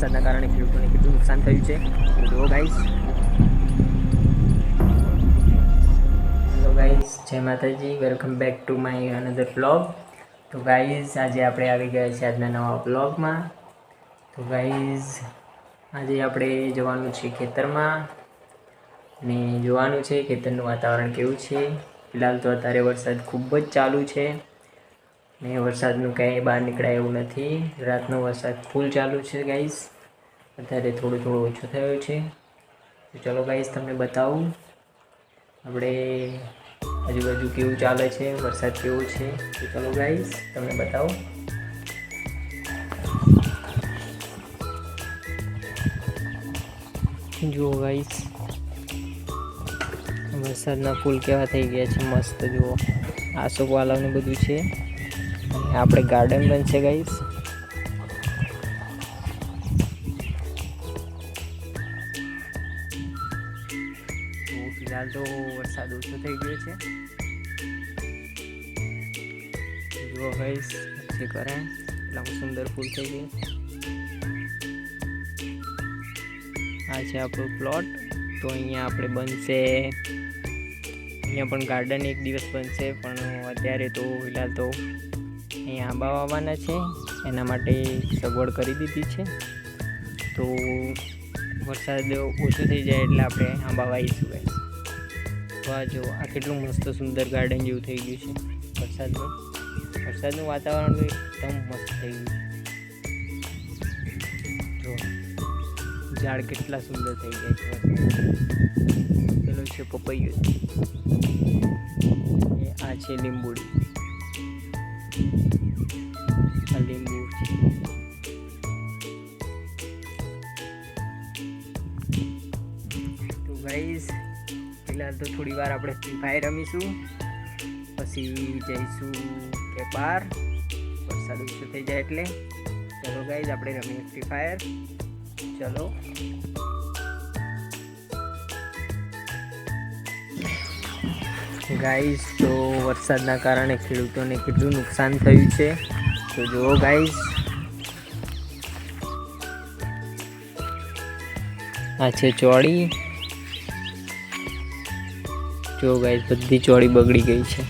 વરસાદના કારણે ખેડૂતોને કેટલું નુકસાન થયું છે તો જુઓ ગાઈસ. હેલો ગાઈસ, જય માતાજી, welcome back to my another vlog. તો ગાઈસ આજે આપણે આવી ગયા છીએ આજના નવા વ્લોગમાં. તો ગાઈસ આજે આપણે જવાનું છે ખેતરમાં ને જોવાનું છે ખેતરનું વાતાવરણ કેવું છે. ફિલહાલ તો અત્યારે વરસાદ ખૂબ જ ચાલુ છે ને વરસાદનું કંઈ બહાર નીકળાય એવું નથી. રાતનો વરસાદ ફૂલ ચાલુ છે ગાઈસ. અત્યારે થોડો ઓછો થયો છે. તો ચલો ગાઈસ તમને બતાવું આપણે આજુબાજુ કેવું ચાલે છે, વરસાદ કેવો છે. તો ચલો ગાઈસ તમને બતાવું. જુઓ ગાઈસ વરસાદના ફૂલ કેવા થઈ ગયા છે, મસ્ત. જુઓ આસોપાલવનું બધું છે. આપણે ગાર્ડન બનશે ગાઈસ. તો ફિલહાલ તો વરસાદ ઓછો થઈ ગયો છે. જુઓ ગાઈસ જે કરે એટલા સુંદર ફૂલ થઈ ગયું. આ છે આપણો પ્લોટ. તો અહીંયા આપણે બનશે, અહીંયા પણ ગાર્ડન એક દિવસ બનશે, પણ અત્યારે તો ફિલહાલ તો અહીંયા આંબા વાવવાના છે, એના માટે સગવડ કરી દીધી છે. તો વરસાદ ઓછો થઈ જાય એટલે આપણે આંબા વાવીશું ગાઈસ. તો આ જો આ કેટલું મસ્ત સુંદર ગાર્ડન જેવું થઈ ગયું છે. વરસાદનું વાતાવરણ તો એકદમ મસ્ત થઈ ગયું. જો ઝાડ કેટલા સુંદર થઈ ગયા છે. પેલો છે પપૈયો, આ છે લીંબુડી, આ લીંબુ છે. તો ગાઈસ ફિલહાલ તો થોડી વાર આપણે ફ્રી ફાયર રમીશું, પછી જઈશું કે બહાર વરસાદ ઓછો થઈ જાય એટલે. ચલો ગાઈસ આપણે રમીએ ફ્રી ફાયર. ચલો ગાઈસ, તો વરસાદના કારણે ખેડૂતોને કેટલું નુકસાન થયું છે તો જુઓ ગાઈસ. આ છે ચોળી. જો ગાઈસ બધી ચોળી બગડી ગઈ છે,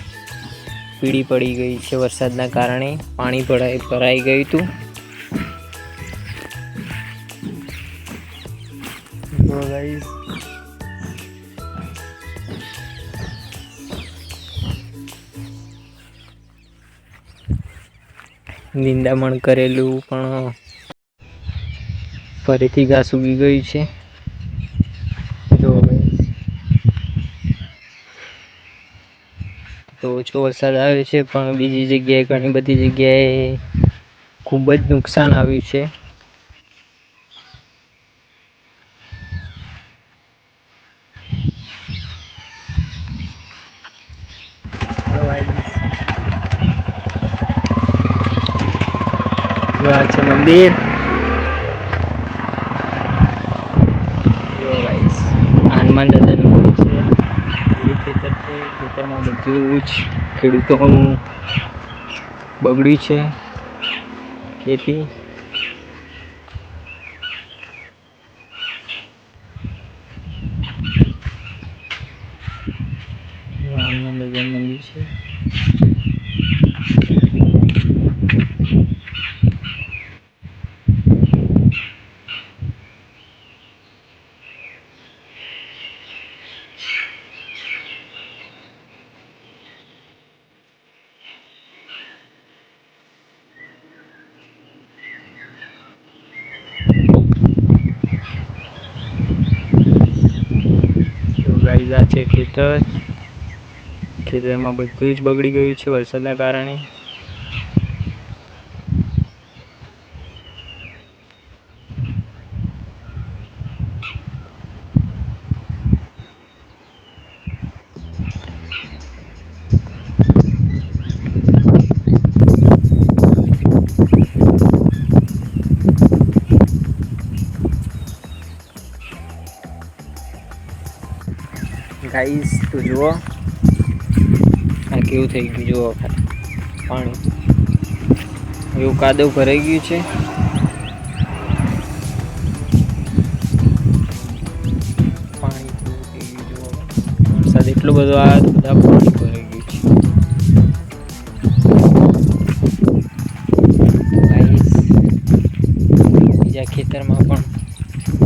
પીળી પડી ગઈ છે. વરસાદના કારણે પાણી ભરાઈ ગયું હતું. જો ગાઈસ નિંદામણ કરેલું પણ ફરીથી ઘાસ ઉગી ગયું છે. જો તો ઓછો વરસાદ આવે છે, પણ બીજી જગ્યાએ ઘણી બધી જગ્યાએ ખૂબ જ નુકસાન આવ્યું છે. આ છે મંદિર. હનુમાન દાદાનું મંદિર છે. ખેતર છે, ખેતરમાં બધું જ ખેડૂતોનું બગડ્યું છે ખેતી. હનુમાન દાદાનું મંદિર છે. ગાઈસ આ છે ખેતર. ખેતરમાં બધું જ બગડી ગયું છે વરસાદના કારણે. ગાઈસ તો જુઓ આ કેવું થઈ ગયું. જુઓ પાણી એવું કાદવ ભરાઈ ગયું છે. એટલું બધું આ બધા પાણી ભરાઈ ગયું છે. ગાઈસ બીજા ખેતરમાં પણ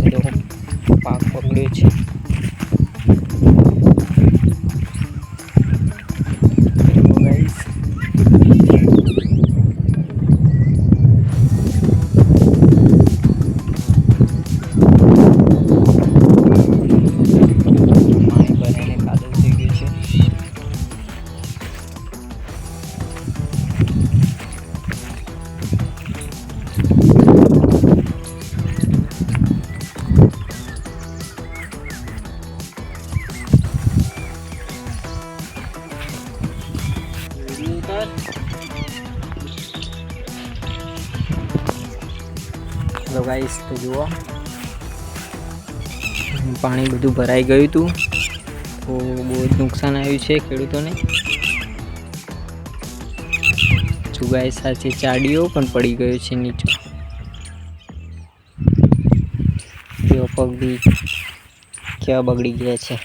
બધો પાક પકડ્યો છે. તો ગાઈસ પાણી ભરાઈને કાદવ થઈ ગયું છે. હેલો ગાઈસ, તો જુઓ પાણી બધું ભરાઈ ગયું હતું, તો બહુ જ નુકસાન આવ્યું છે ખેડૂતોને. જો ગાઈસ સાથે ચાડીઓ પણ પડી ગયો છે નીચે. તેઓ પગ બી કેવા બગડી ગયા છે.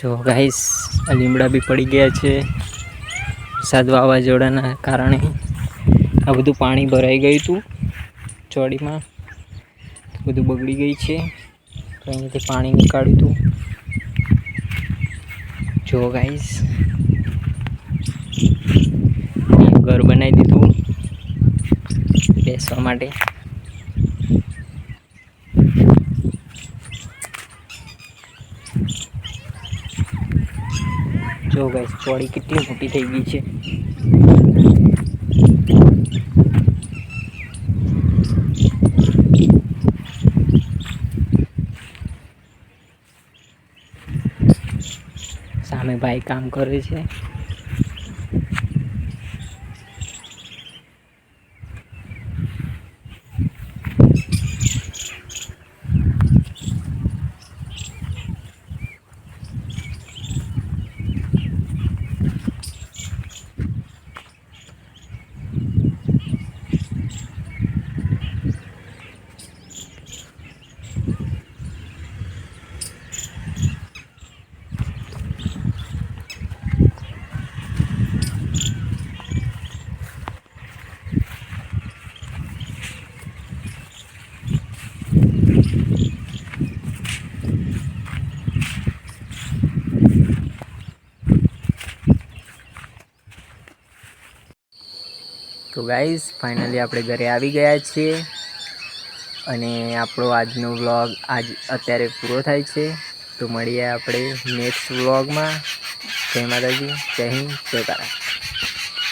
જો ગાઈસ આ લીમડા બી પડી ગયા છે. વરસાદ વાવાઝોડાના કારણે આ બધું પાણી ભરાઈ ગયું હતું ચોડીમાં, બધું બગડી ગઈ છે. તો અહીંયાથી પાણી નીકાળ્યું હતું. જો ગાઈસ ઘર બનાવી દીધું બેસવા માટે. જો ગાઈસ ચોડી કેટલી મોટી થઈ ગઈ છે. સામે ભાઈ કામ કરે છે. તો ગાઈઝ ફાઇનલી આપણે ઘરે આવી ગયા છીએ અને આપણો આજનો વ્લોગ અત્યારે પૂરો થાય છે. તો મળીએ આપણે નેક્સ્ટ વ્લોગમાં. જય માતાજી, જય હિન્દ, જય ભારત.